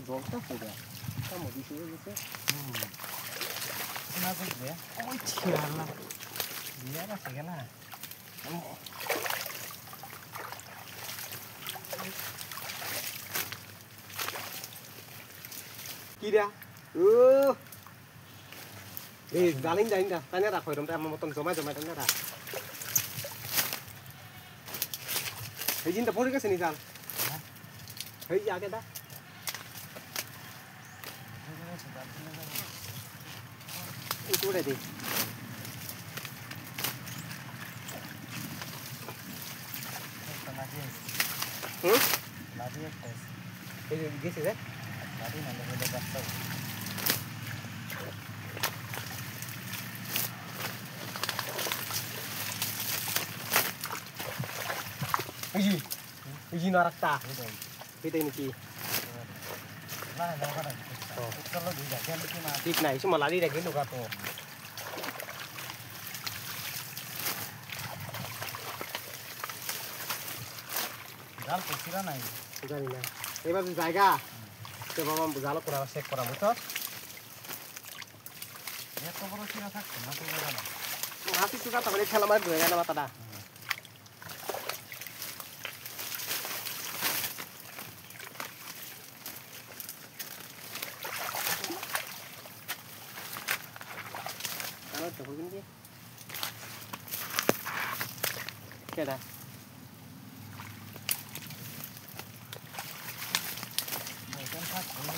জলটা পড়ে কামড় দিছে গেছে না বুঝবে ওই ছিড়ালা বিয়ার আছে কেনা কিরা ও এই গালিন যাইন দা তাই না রাখো এরকম আমার মতন জমা জমা তাই না রাখ এই জিনটা পড়ে গেছে নি জাল এই যে আগে দা উড়ে দে লাঠি একটা এই গেছে রে লাঠি না লেগে বাচ্চা এই জি না রাখতা এটাই নাকি না না না চলো দুই যা কেন কি না ঠিক নাই সময় লাড়ি রাখি ঢোকা তো জাল পড়ছিলা নাই জানি না এবার জায়গা তো বাবা জালো করা চেক করা বুঝছো এত বড় চিরা থাকছে না তো জায়গা না হাতি চুকা তাহলে ঠেলা মার ধরে গেল মাথাটা তো বুঝুন কি কেডা ওখান থাকছে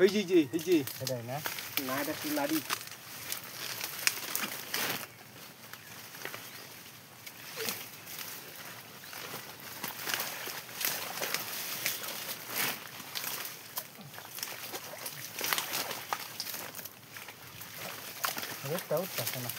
এই যে সেটাই না না এটা কি লাড়ি রেটটা উঠছে না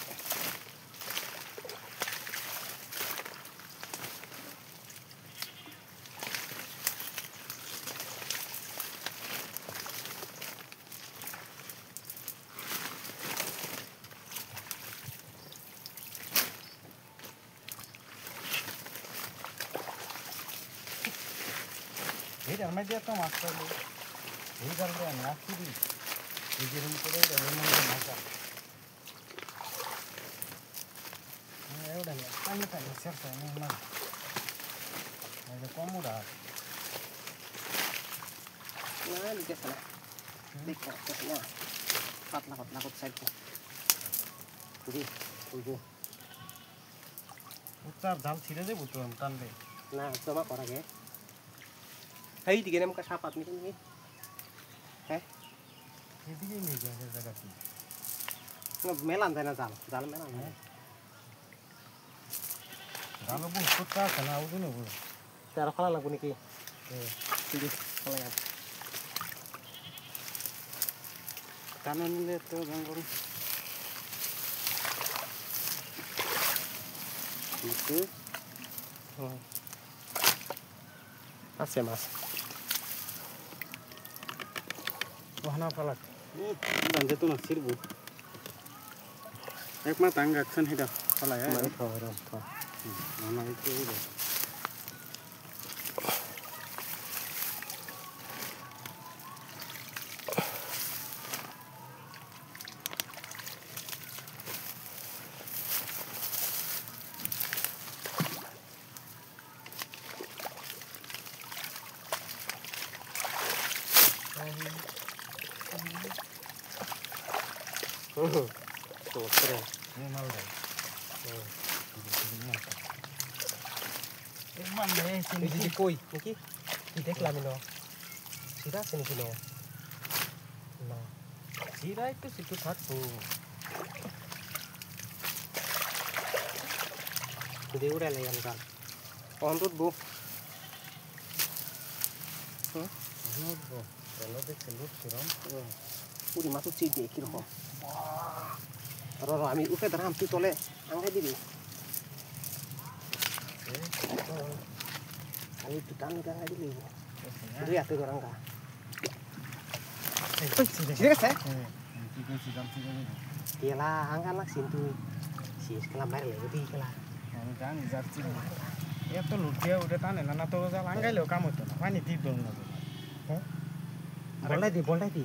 এটার মধ্যে তো মাছ পাইলো এই কারণে আমি আসছি দিই এই যেরকম করে মাছা এওটা নিয়ে পানি পানি সেরছে না কমুরা না লিখেছে না দেখতে না পাতলা পাতলা করতে চাইছে জি বুঝো উত্তার জাল ছিঁড়ে দেবো তো টানবে না জমা করা গে এই দিকে আমাকে সাপ আপনি কি হ্যাঁ এদিকেই নিয়ে যায় জায়গা কি মেলান যায় না জাল মেলান যায় জালও বহু ফুটটা আছে না ওজনে বহু তেরো খোলা লাগবো নাকি খোলা যাবে টানা নিলে তো জঙ্গল আছে মাছ Wahana palak. Bande tu nak sirbu. Ek mah tang action hida palak ya. Mari thora thora. Mana itu udah. Tuh keren. Ini mal dah. Emang deh sini. Ini koi, niki. Kita kelamin Sira sini kino. Nah, Sira itu situ satu. Dia udah layan kan. Ontut bu. Lut bo. Kalau dek selut siram. Udah masuk sini kira kok. Roro ami uke daram tu tole angkai diri. Ayo tu tang angkai diri. Dia tu orang kah? Sini ke saya? Tiga siram tiga ni. Dia lah angkat nak sintu. Si sekolah bayar lagi di kelah. Orang kan izat sih. Ya tu lut dia udah tanya nana tu orang anggai leo kamu tu. Mana tidur nana? Boleh di. Boleh di.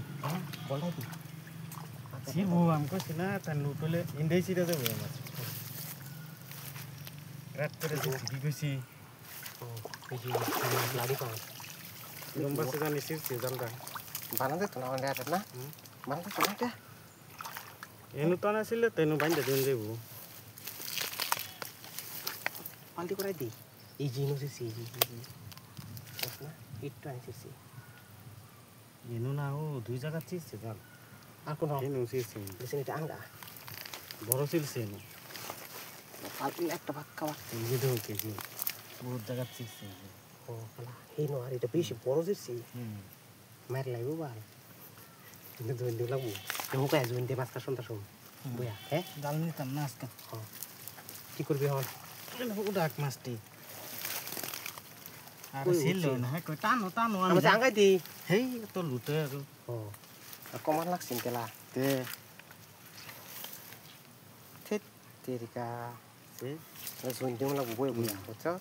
Sirbu हमको सिना तन लूटले इंडे सीधा तो हुआ मत रात तेरे से सीधी कुछ Biji lari bang. लंबा से जाने सिर से जल्दा Mana tu tuh lawan dia na? Mana tu tuh dia? ये नु तो ना सिले तेनु बांध दे उनसे वो Paldi kau ready? Iji nu sih. Na, itu aja sih. ये नु ना वो दो जगह चीज से जाल Aku no. ये नु सिर से Di sini ada angga. बड़ो सिर से नु Paldi ek tebak kawat. ये दो के जी वो जगह चीज से Oh, kalah. Hino hari tapi si boros sih. Mer lagi bukan. Itu tuh dulu lagu. Kamu kayak jual dia mas kasih tasum. Buya, दाल नहीं तमना इसका Oh. Tikur bihon. ये उड़ा मस्ती Ui, अरे सिल लो ना है कोई तानो Kamu angkat di. हे तो लूटे तो Oh. Aku malah sin telah. ते Tet, terika. से Terus untung lagu gue buya. Betul.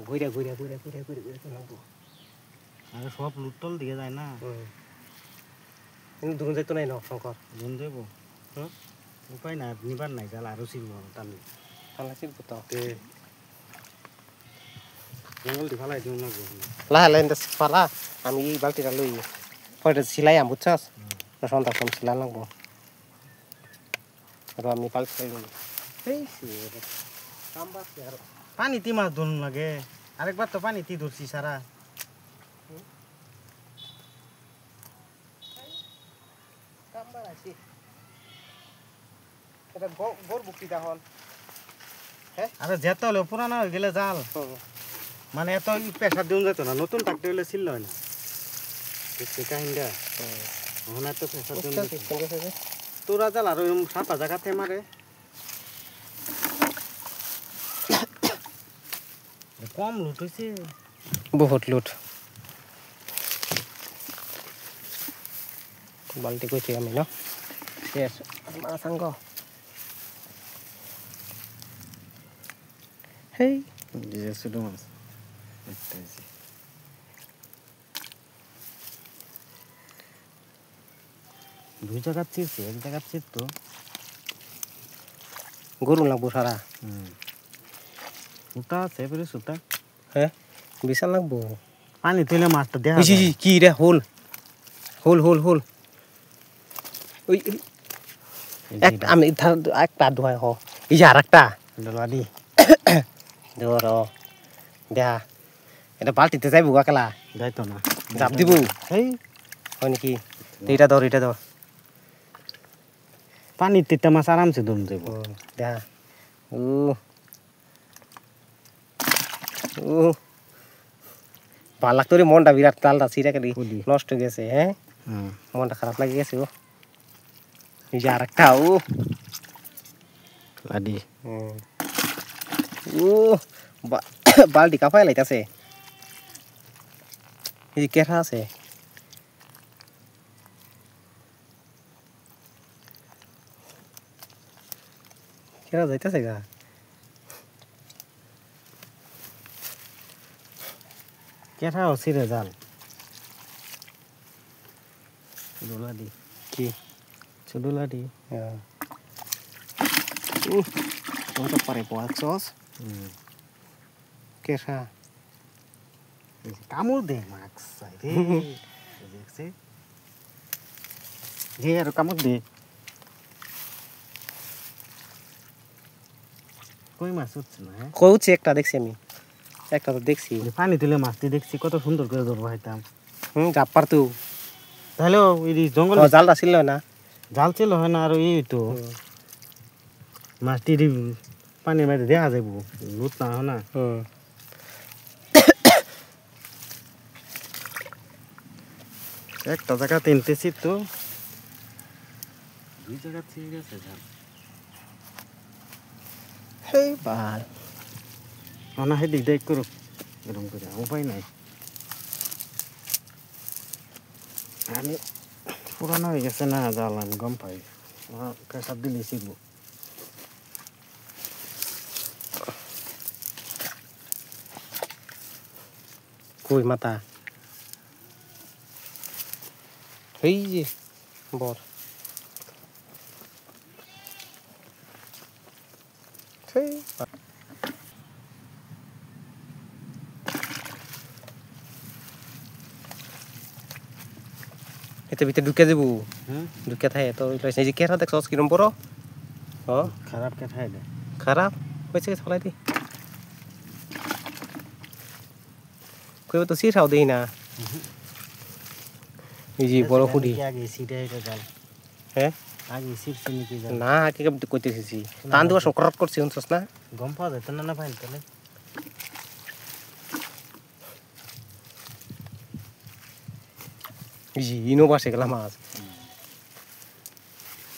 Gue dia lagu. अरे सब लूटल दिया जाए ना Ini turun saya tunai no, songkor. जोन दे वो उपाय ना निबार नहीं जाला आरो सिल वो तानी Kalah sih betul. ते जंगल दिखाला है जोन ना वो Lah lain das pala. Kami balti lalu ini. Pada silai yang bucas. Terus ontak sama silai lang bo. Kalau kami balti lalu. Hei sih. Tambah sih harus. पानी तीमा दोन लगे अरे एक बार तो पानी ती दूर सी सारा Tambah lah sih. Kita gor bukti dahon. अरे जेतो लो पुराना हो गेले जाल माने तो पैसा देऊन जातो ना नतून टाकते ले सिल्लो ना ते का हिंदा होना तो पैसा देऊन जातो तुरा जाल आरो 7 जगह थे मारे कम लूट से बहुत लूट. Balti ko siya no. Yes. Mga sanggo. Hey. ये सुनो मत ऐसे दो जगह चीज से एक जगह चीज तो Guru lang po sara. उता से फिर सुता Bisa lang po. पानी तेले मास्टर दे Iji ki re hole. Hole. Uy. Ek ta duhay ho. Ija rakta. डलवादी Doro. Dia. এটা balti te jaibu akala. जाए तो ना Jap dibu. हे Oni ki. Eta dor. पानी तिता मास आराम से दोन देबो Dia. Balak tuh monda virat tal da sira kali. Lost gese monda kharap lagi gese oh. Jarak tahu. लादी Baldi kapai lah itu Ini kira sih. কেরা যাইতেছে গা কেঠা অছিরে জাল ডোলাডি কি ডোলাডি ওটা পারে পোয়াছস কেরা কামড় দে মাছ রে দেখছে যে আর কামড় দে কই মাছ উঠছে না কৌছি একটা দেখছি আমি একটা তো দেখছি পানি তুলে মাছটি দেখছি কত সুন্দর করে ধরবো হাইতাম জাপার তো তাহলে এই জঙ্গল জালটা ছিল না জাল ছিল হয় না আর এই তো মাছটি পানির মধ্যে দেখা যাবো লুট না হয় না একটা জায়গা তিনতেছি তো দুই জায়গা ছিঁড়ে গেছে জাল সেই বাল না সেদিক দেখ করো এরকম করে উপায় নাই আমি পুরানো হয়ে গেছে না জাল আমি গম পাই কেসার দিলে শিখবো কই মাথা এই যে বর সেই এতে ভিতরে ঢুকে যাবো ঢুকে থাকে তো এই যে কেরা দেখছ কিরম বড় খারাপ কেঠাই দে খারাপ হয়েছে ফলাই দি কইবে তো সিরাও দেই না এই যে বড় ফুডি আগে সিটে এটা জাল হ্যাঁ আগে সিটছে নাকি জাল না আগে কইতেছি টান দিবা সংকট করছি শুনছস না গম পাওয়া যেত না না ভাই তাহলে এই যে ইনো বাসে গেলাম মাছ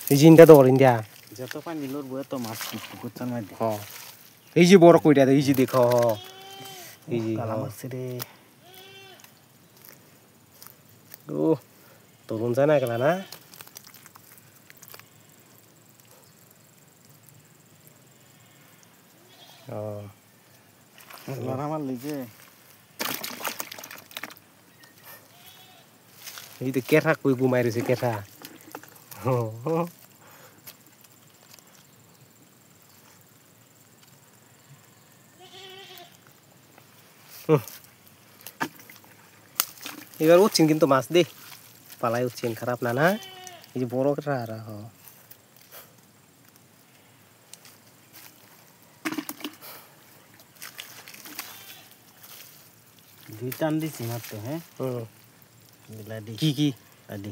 এই যে ইন্ডিয়া দর ইন্ডিয়া যত পানি লড়বো এত মাছ পুকুরচার মধ্যে এই যে বড় কইটা এই যে দেখো এই যে কালা মাছ রে ও তরুণ যায় না গেলা না লড়া মারলি যে এই তো কেঠা কই ঘুমাই রয়েছে কেঠা এবার উঠছেন কিন্তু মাছ দে পালাই উঠছেন খারাপ না না এই যে বড় কেঠা আর দুই টান দিছি মাত্র হ্যাঁ লাডি কি কি লাডি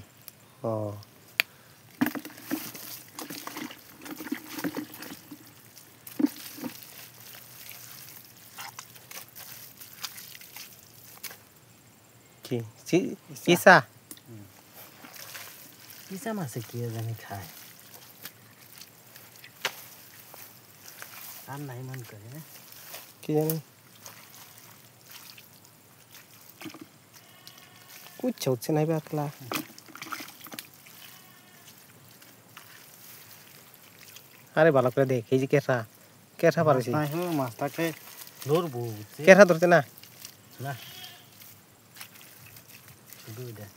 কি কিসা কিসা মাছে কি জানি খায় আর নাই মান করে না কি জানি কুচ্ছা হচ্ছে না একলা আরে ভালো করে দেখ এই যে কেঠা কেঠা পারেছি মাছটাকে ধরবো কেঠা ধরতে না না শুধু এটা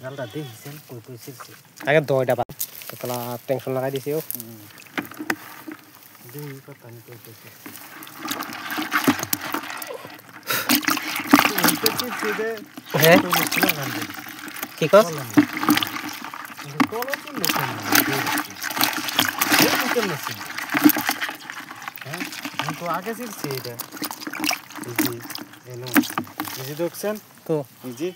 জালটা দেখছেন কই কই ছিড়ছে আগে দয়টা পা তোলা টেনশন লাগাই দিছি ও দুই কথা আমি কই কই ছিড়ছে হ্যাঁ কি কস তো আগে ছিড়ছে এটা দেখছেন তো এই যে